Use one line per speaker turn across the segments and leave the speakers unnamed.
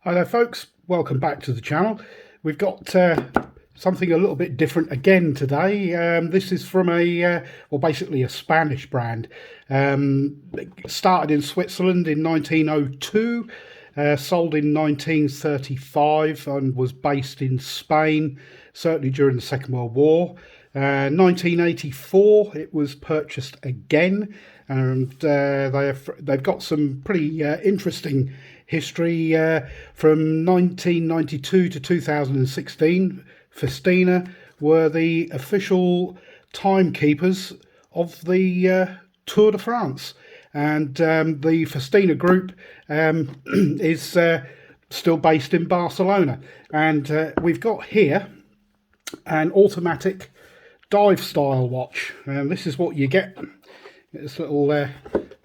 Hi there folks, welcome back to the channel. We've got something a little bit different again today. This is from basically a Spanish brand. Started in Switzerland in 1902, sold in 1935 and was based in Spain, certainly during the Second World War. 1984 it was purchased again, and they've got some pretty interesting history. From 1992 to 2016, Festina were the official timekeepers of the Tour de France, and the Festina group is still based in Barcelona. And we've got here an automatic dive style watch, and this is what you get. This little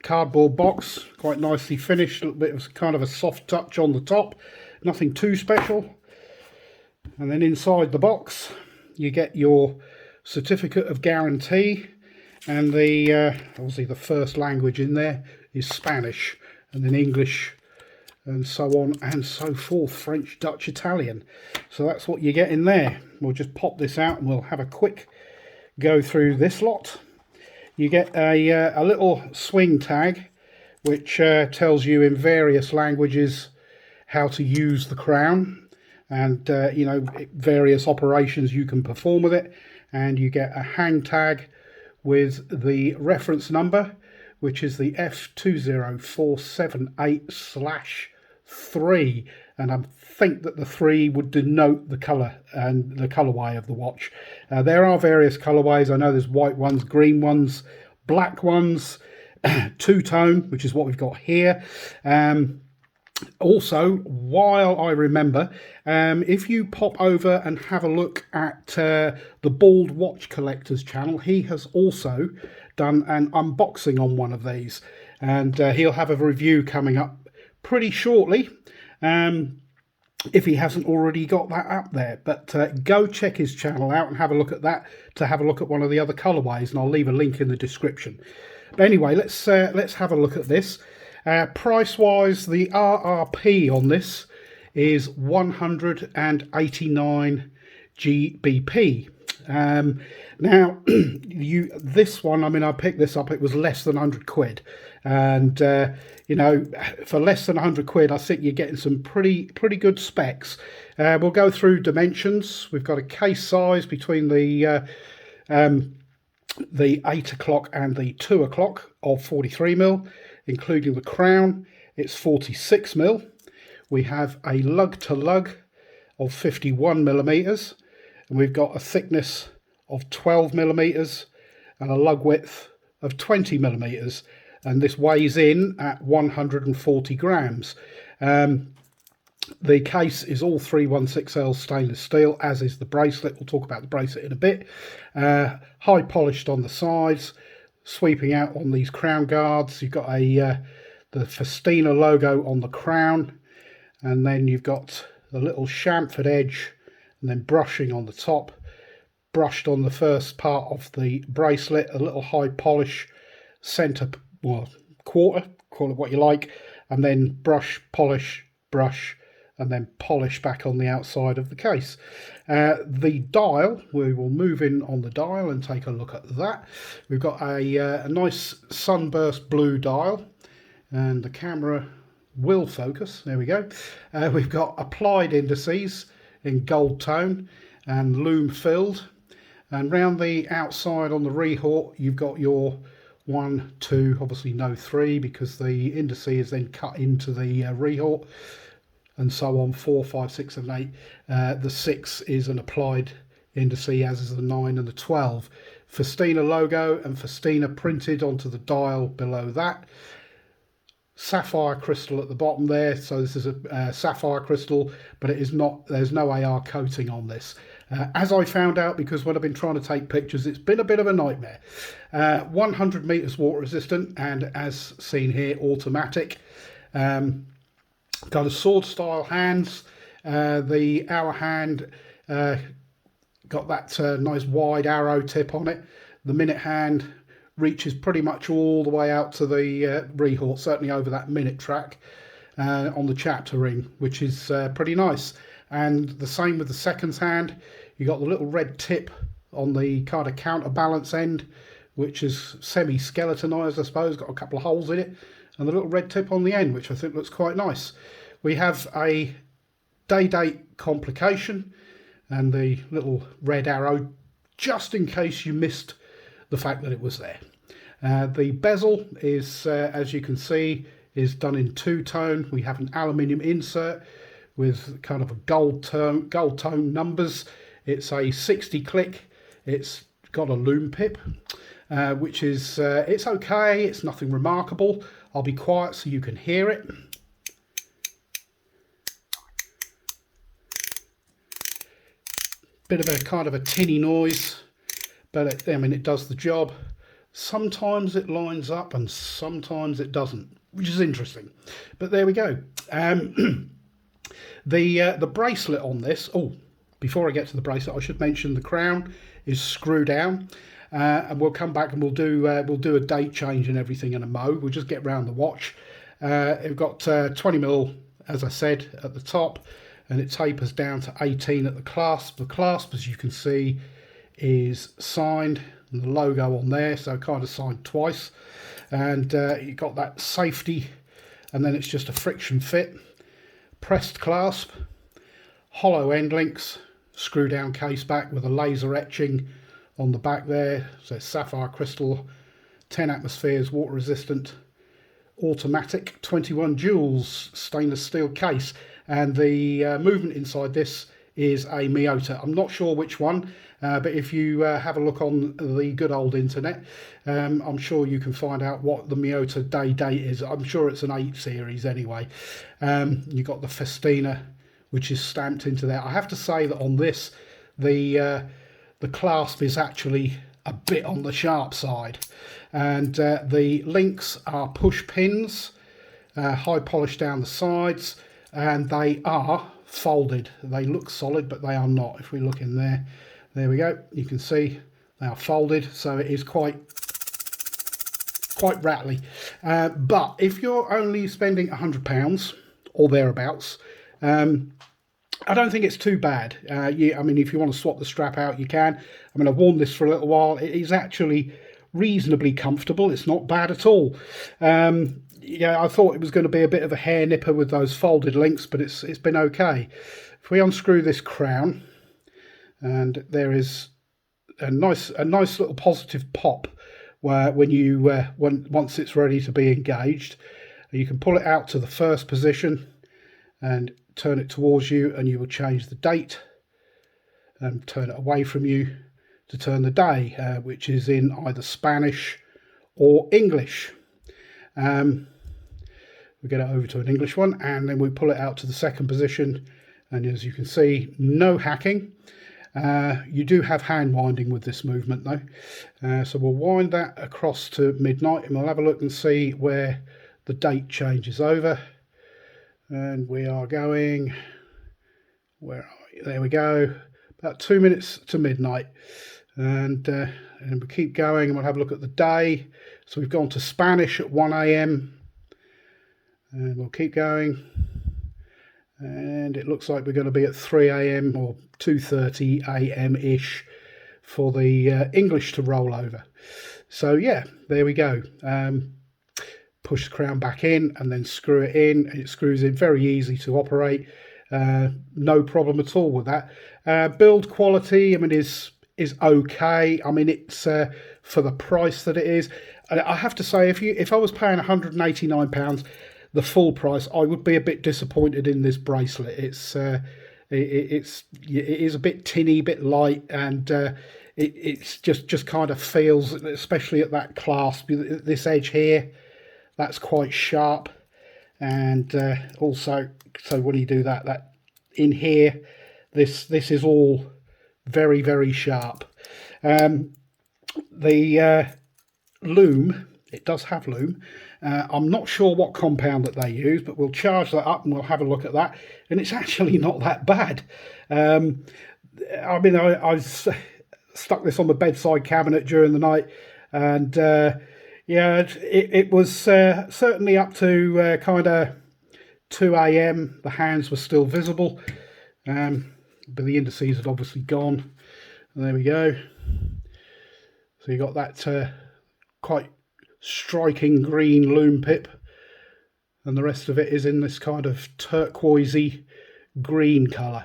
cardboard box, quite nicely finished, a little bit of kind of a soft touch on the top, nothing too special. And then inside the box you get your certificate of guarantee, and the obviously the first language in there is Spanish, and then English and so on and so forth, French, Dutch, Italian. So that's what you get in there. We'll just pop this out and we'll have a quick go through this lot. You get a little swing tag which tells you in various languages how to use the crown, and various operations you can perform with it. And you get a hang tag with the reference number, which is the F20478/3, and I think that the 3 would denote the colour and the colourway of the watch. There are various colourways. I know there's white ones, green ones, black ones, two-tone, which is what we've got here. Also, while I remember, if you pop over and have a look at the Bald Watch Collector's channel, he has also done an unboxing on one of these, and he'll have a review coming up pretty shortly, if he hasn't already got that up there. But go check his channel out and have a look at that, to have a look at one of the other colorways, and I'll leave a link in the description. But anyway, let's have a look at this. Price wise, the RRP on this is 189 GBP. Now this one, I mean, I picked this up, it was less than 100 quid, and for less than 100 quid I think you're getting some pretty good specs. We'll go through dimensions. We've got a case size between the 8 o'clock and the 2 o'clock of 43mm, including the crown. It's 46mm. We have a lug to lug of 51mm, and we've got a thickness of 12mm and a lug width of 20mm, and this weighs in at 140 grams. The case is all 316L stainless steel, as is the bracelet. We'll talk about the bracelet in a bit. High polished on the sides, sweeping out on these crown guards. You've got the Festina logo on the crown, and then you've got the little chamfered edge, and then brushing on the top, brushed on the first part of the bracelet, a little high polish center, well, quarter, call it what you like, and then brush, polish, brush, and then polish back on the outside of the case. The dial, we will move in on the dial and take a look at that. We've got a nice sunburst blue dial, and the camera will focus. There we go. We've got applied indices in gold tone and lume filled, and round the outside on the rehort you've got your 1, 2, obviously no 3 because the indice is then cut into the rehort, and so on, 4, 5, 6 and 8. The 6 is an applied indice, as is the 9 and the 12. Festina logo and Festina printed onto the dial below that. Sapphire crystal at the bottom there, so this is a sapphire crystal, but it is not, there's no AR coating on this. As I found out, because when I've been trying to take pictures, it's been a bit of a nightmare. 100 meters water resistant, and as seen here, automatic. Got a sword style hands. The hour hand got that nice wide arrow tip on it. The minute hand reaches pretty much all the way out to the rehort, certainly over that minute track. on the chapter ring, which is pretty nice. And the same with the seconds hand. You got the little red tip on the kind of counterbalance end, which is semi-skeletonized, I suppose, got a couple of holes in it, and the little red tip on the end, which I think looks quite nice. We have a day date complication and the little red arrow, just in case you missed the fact that it was there. The bezel is, as you can see, is done in two-tone. We have an aluminium insert with kind of a gold tone numbers. It's a 60 click. It's got a Lume pip, which is it's okay. It's nothing remarkable. I'll be quiet so you can hear it. Bit of a kind of a tinny noise, but I mean it does the job. Sometimes it lines up and sometimes it doesn't, which is interesting. But there we go. The bracelet on this. Oh, before I get to the bracelet, I should mention the crown is screw down, and we'll come back and we'll do a date change and everything in a mo. We'll just get round the watch. We've got 20mm, as I said, at the top, and it tapers down to 18 at the clasp. The clasp, as you can see, is signed, and the logo on there, so kind of signed twice. And you've got that safety, and then it's just a friction fit. Pressed clasp, hollow end links, screw down case back with a laser etching on the back there. So it's sapphire crystal, 10 atmospheres, water resistant, automatic, 21 joules stainless steel case. And the movement inside this is a Miyota. I'm not sure which one, but if you have a look on the good old internet, I'm sure you can find out what the Miyota day date is. I'm sure it's an 8 series anyway. You've got the Festina, which is stamped into there. I have to say that on this, the clasp is actually a bit on the sharp side, and the links are push pins, high polish down the sides, and they are folded. They look solid, but they are not. If we look in there, there we go, you can see they are folded, so it is quite rattly. But if you're only spending £100 or thereabouts, I don't think it's too bad. I mean, if you want to swap the strap out, you can. I mean, I've worn this for a little while. It is actually reasonably comfortable. It's not bad at all. Yeah, I thought it was going to be a bit of a hair nipper with those folded links, but it's been okay. If we unscrew this crown, and there is a nice little positive pop where when you once it's ready to be engaged, you can pull it out to the first position and turn it towards you, and you will change the date, and turn it away from you to turn the day, which is in either Spanish or English. We get it over to an English one, and then we pull it out to the second position, and as you can see, no hacking. You do have hand winding with this movement though, so we'll wind that across to midnight, and we'll have a look and see where the date changes over. And we are going, where are we? There we go, about 2 minutes to midnight, and we keep going, and we'll have a look at the day. So we've gone to Spanish at 1 AM, and we'll keep going, and it looks like we're going to be at 3 AM or 2:30 AM ish for the English to roll over. So yeah, there we go. Push the crown back in and then screw it in, and it screws in very easy to operate. No problem at all with that. Build quality, I mean, is okay. I mean, it's for the price that it is. I have to say, if I was paying £189 the full price, I would be a bit disappointed in this bracelet. It is a bit tinny, a bit light, and it's just kind of feels, especially at that clasp, this edge here, that's quite sharp. And also, so when you do that in here, this is all very, very sharp. The Lume, it does have Lume. I'm not sure what compound that they use, but we'll charge that up and we'll have a look at that. And it's actually not that bad. I mean, I stuck this on the bedside cabinet during the night, and yeah, it was certainly up to kind of 2 AM, the hands were still visible, but the indices had obviously gone. And there we go. So you got that quite striking green Lume pip, and the rest of it is in this kind of turquoisey green colour.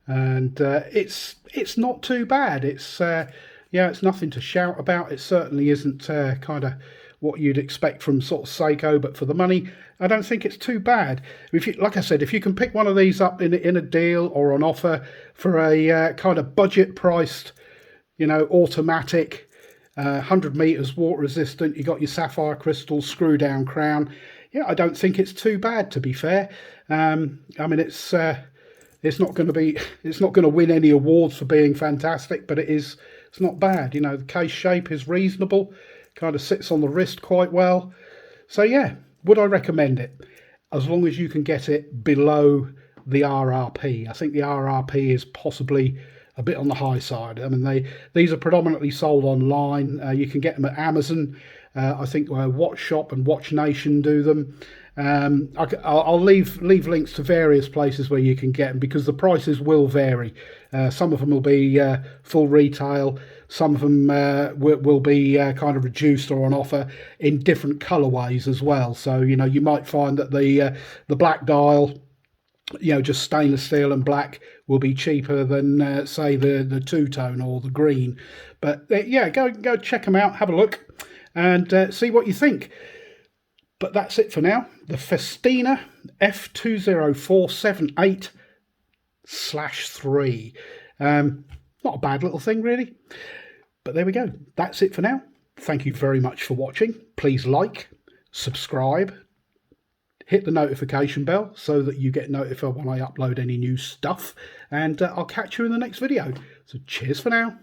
And it's not too bad. It's yeah, it's nothing to shout about. It certainly isn't kind of what you'd expect from sort of Seiko, but for the money, I don't think it's too bad. If you, like I said, if you can pick one of these up in a deal or on offer for a kind of budget priced, you know, automatic, 100 meters water resistant, you got your sapphire crystal screw down crown. Yeah, I don't think it's too bad, to be fair. I mean, it's not going to win any awards for being fantastic, but it's not bad. You know, the case shape is reasonable, kind of sits on the wrist quite well. So yeah, would I recommend it? As long as you can get it below the RRP. I think the RRP is possibly a bit on the high side. I mean, these are predominantly sold online. You can get them at Amazon. I think Watch Shop and Watch Nation do them. I'll leave links to various places where you can get them, because the prices will vary. Some of them will be full retail. Some of them will be kind of reduced or on offer in different colorways as well. So, you know, you might find that the black dial, you know, just stainless steel and black, will be cheaper than say the two-tone or the green. But yeah, go check them out, have a look, and see what you think. But that's it for now. The Festina F20478/3. Not a bad little thing, really. But there we go. That's it for now. Thank you very much for watching. Please like, subscribe, hit the notification bell so that you get notified when I upload any new stuff. And I'll catch you in the next video. So cheers for now.